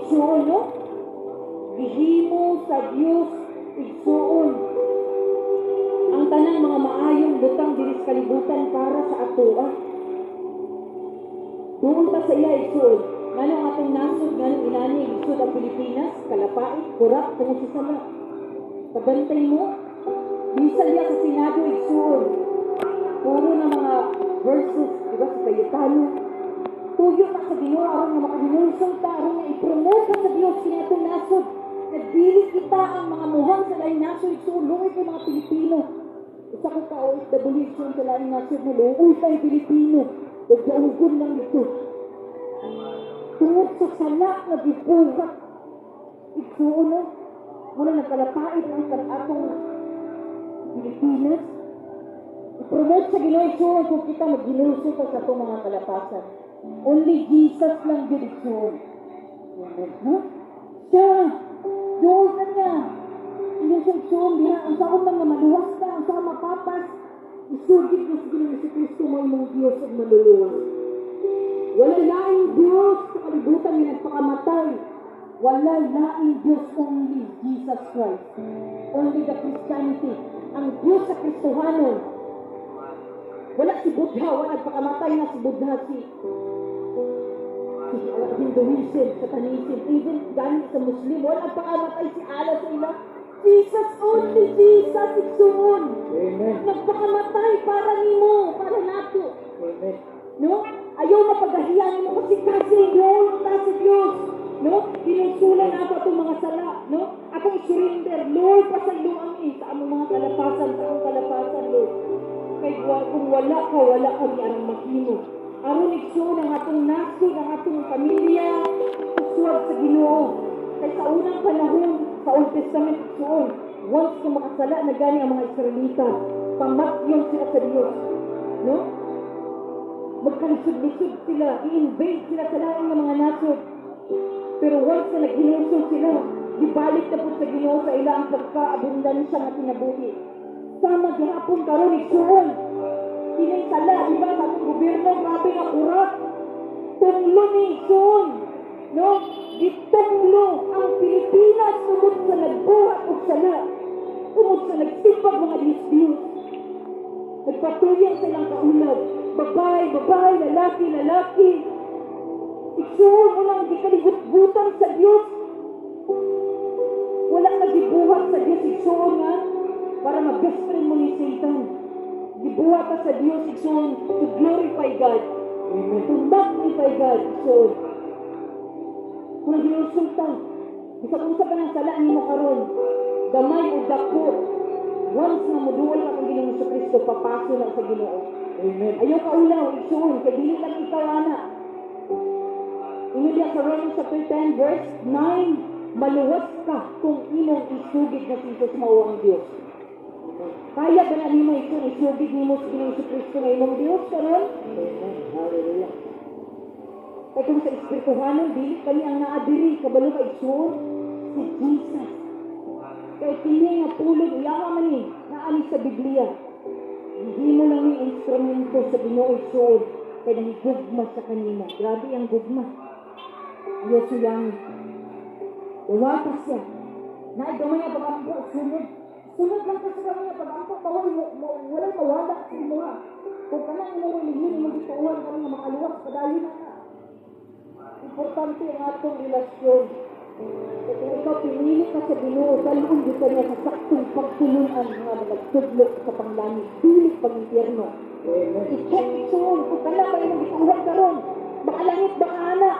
igsuon, no? Gihimo sa Dios igsuon ang tanang mga maayong butang diri sa kalibutan para sa atoa. Doon ta sa iya igsuon. Ngano ang atong nasod, ngano inani igsuon ang Pilipinas, kalapait, kurap, tungod sa sala. Pabantay mo, bisan niya sa Senado igsuon. Puro na mga verses, diba, sa Cayetano. Tuyo na sa Ginoo aron nga makahinulsong ta, aron nga i-promote sa Dios kini atong nasod. Nagdili kita ang mga muhang sa laing nasod igsuon, luoy kay mga Pilipino. Isa ko ka OFW igsuon sa laing nasod na luoy kay Pilipino. Nagkaugon lang ito. Tungod sa sala na gibuhat igsuon, no? Muna nagkalapait ang atong Pilipinas. I-promote sa Ginoo igsuon kung kita magginulso sa atong mga kalapasan. Only Jesus lang yun igsuon. Huh? Siya! Diyos na niya! Hindi siya igsuon diha. Ang saon lang na maluwas ka, ang saon mapapas. Isugit na sa Ginoo si Kristo mo imong Diyos at maluluwas. Wala laing Diyos sa kalibutan niya nagpakamatay. Wala laing Diyos, only Jesus Christ. Only the Christianity. Ang Diyos sa Kristohanon. Wala si Buddha, wala nagpakamatay na si Buddha, si Hinduism, Satanism, even ganit sa Muslim, wala nagpakamatay si Allah sa ila. Jesus, only Jesus, igsuon. Nagpakamatay para nimo, para nato. No? Ayaw mapagahiyan mo kasi Lord, kasi Diyos. No? Pinusulan ako itong mga sala. No? Akong surrender. Lord, pasaluan sa among mga kalapasan, sa among kalapasan, Lord. Kay kung wala ka ni arang maghimo. Aron igsuon ang atong nasod, ang atong pamilya, uswag sa Ginoo. Kay sa unang panahon, sa Old Testament igsuon, once kung makasala na gani ang mga Israelita, pamakyong sila sa Diyos. No? Magkalisod-lisod sila, i-invade sila sa laing ng mga nasod. Pero once na naghinusod sila, ibalik na po sa Ginoo sa ilang pagka-abundansya na kinabuhi. Sama gihapon karon igsuon. Kinay sala, diba, sa atong gobyerno, grabe nga kurap. Tunglo ni igsuon. No? Gitunglo ang Pilipinas tungod sa nagbuhat o sala. Tungod sa nagtipag mga Diyos-Diyos. Nagpatuyang sa ilang kaulad. Babae, lalaki. Igsuon mo lang, di kalibut-butan sa Diyos. Walang nagibuhat sa Diyos, igsuon nga, para mag-best friend mo ni Satan. Gibuhat ka sa Diyos, igsuon, to glorify God. To magnify God, igsuon. Kung nag-inusultan, bisag-usap ka ng sala ni mo karon, gamay o dako, once na muduwal ka kung Ginoong Jesucristo, papaso lang sa Ginoo. Amen. Ayaw ka ulaw, igsuon, kaya dili lang ikaw, anak. Inilya sa Romans chapter 10, verse 9, maluwas ka kung imong isugid na Jesus mao ang Diyos. Kaya ba na nimo isugid nimo sa Ginoong Jesucristo na imong Diyos, karon? Hallelujah. Kaya kung sa espirituhanon, dili kami ang naadiri, kabalo ka igsuon, si Jesus. Kaya kini nga pulog, ilaha man ni, naali sa Biblia. Hindi mo lang yung instrumento sa Ginoo igsuon, kaya nahigugma sa kanina. Grabe ang gugma. Ayaw siyang uwata siya. Naigamay ang pag-ampo, sunod. Sunod lang kasi kami ang pag-ampo, walang mawala sa imuha. Kung ka lang mo religion, mo dituuhan kami nga makaluwas, padayon na nga. Importante ang atong relasyon. Kung ikaw pinili ka sa Ginoo, dalawang dito niya sa saktong pagtulunan nga nagtudlo sa panglangit, pilit pag-impyerno. I-check igsuon, kung ka lang kayo dituuhan karon, baka langit, baka anak.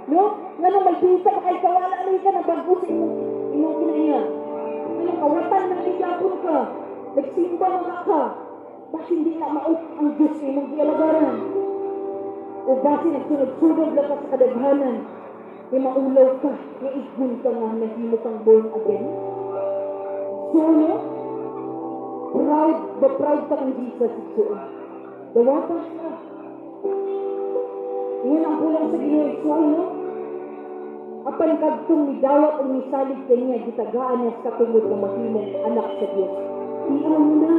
No? Nga na magbisa ka kay kawala na ka na bago sa imong kinaya. Nga kawatan na ligapon ka. Nagsimba mga ka. Bakit hindi na maot ang Diyos sa imong gialagaran? O bakit nagsunod-sunod lang ka sa kadaghanan? Kaya maulaw ka, naigun ka nga nahimo kang born again. So, no? Proud ka kang Jesus. Dawatas ka. Ngayon ang pulang sa Ginoo so, no? Apan kadtong midawat o misalig kaniya, gitagaan niya sa katungod ng mahimong anak sa Diyos. Iyaw mo na.